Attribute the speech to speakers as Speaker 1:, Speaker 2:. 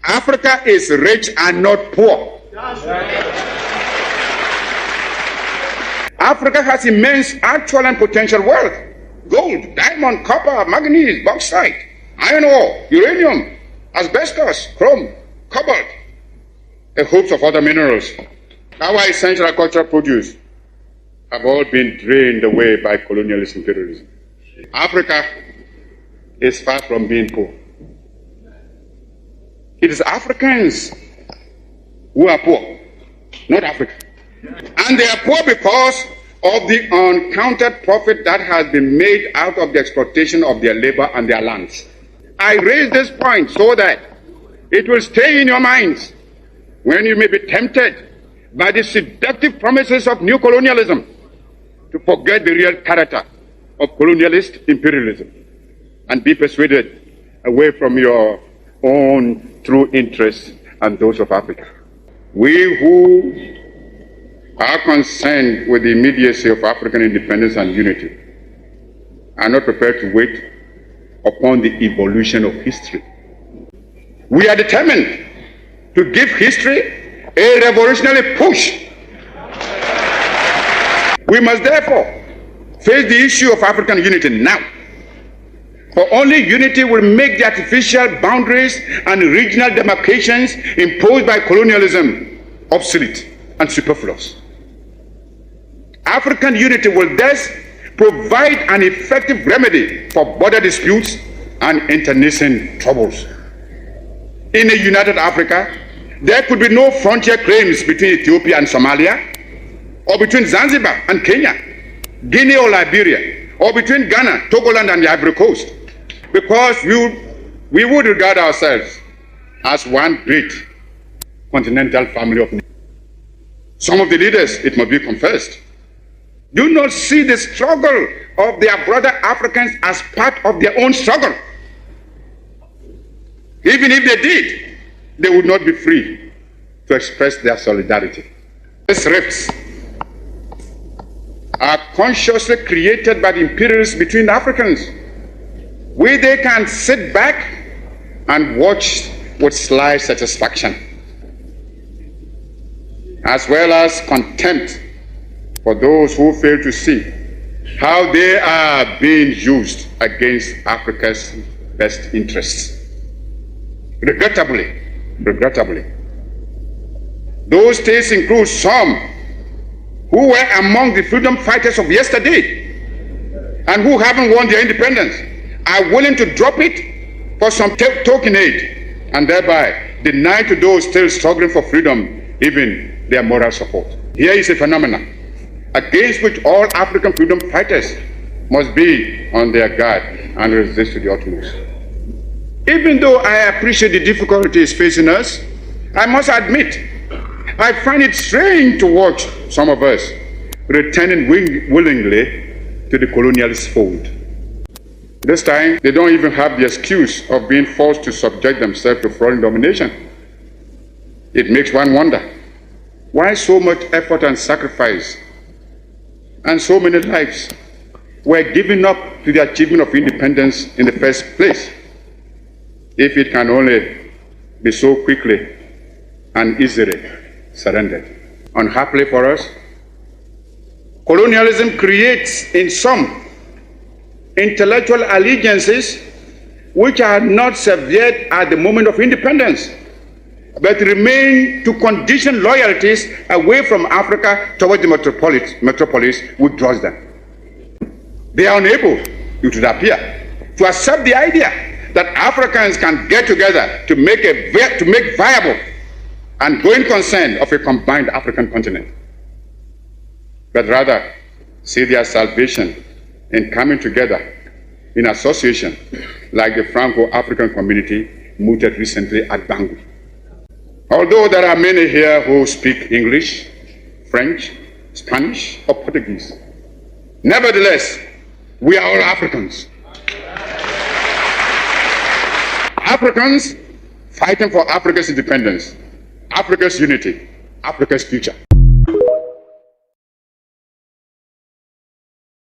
Speaker 1: Africa is rich and not poor. Africa has immense actual and potential wealth: gold, diamond, copper, manganese, bauxite, iron ore, uranium, asbestos, chrome, cobalt, a host of other minerals. Our essential agricultural produce have all been drained away by colonialist imperialism. Africa is far from being poor. It is Africans who are poor, not Africa. And they are poor because of the uncounted profit that has been made out of the exploitation of their labor and their lands. I raise this point so that it will stay in your minds when you may be tempted by the seductive promises of new colonialism to forget the real character of colonialist imperialism and be persuaded away from your own true interests and those of Africa. We who are concerned with the immediacy of African independence and unity are not prepared to wait upon the evolution of history. We are determined to give history a revolutionary push. We must therefore face the issue of African unity now. For only unity will make the artificial boundaries and regional demarcations imposed by colonialism obsolete and superfluous. African unity will thus provide an effective remedy for border disputes and internecine troubles. In a united Africa, there could be no frontier claims between Ethiopia and Somalia, or between Zanzibar and Kenya, Guinea or Liberia, or between Ghana, Togoland and the Ivory Coast, because we would regard ourselves as one great continental family of nations. Some of the leaders, it must be confessed, do not see the struggle of their brother Africans as part of their own struggle. Even if they did, they would not be free to express their solidarity. These rifts are consciously created by the imperialists between Africans, where they can sit back and watch with sly satisfaction, as well as contempt for those who fail to see how they are being used against Africa's best interests. Regrettably, those states include some who were among the freedom fighters of yesterday and who haven't won their independence, are willing to drop it for some token aid and thereby deny to those still struggling for freedom even their moral support. Here is a phenomenon against which all African freedom fighters must be on their guard and resist to the utmost. Even though I appreciate the difficulties facing us, I must admit, I find it strange to watch some of us returning willingly to the colonialist fold. This time, they don't even have the excuse of being forced to subject themselves to foreign domination. It makes one wonder, why so much effort and sacrifice and so many lives were given up to the achievement of independence in the first place, if it can only be so quickly and easily surrendered. Unhappily for us, colonialism creates in some intellectual allegiances which are not severed at the moment of independence, but remain to condition loyalties away from Africa towards the metropolis which draws them. They are unable, it would appear, to accept the idea that Africans can get together to make viable and growing concern of a combined African continent, but rather see their salvation in coming together in association like the Franco-African community mooted recently at Bangui. Although there are many here who speak English, French, Spanish, or Portuguese, nevertheless, we are all Africans. Africans fighting for Africa's independence, Africa's unity, Africa's future.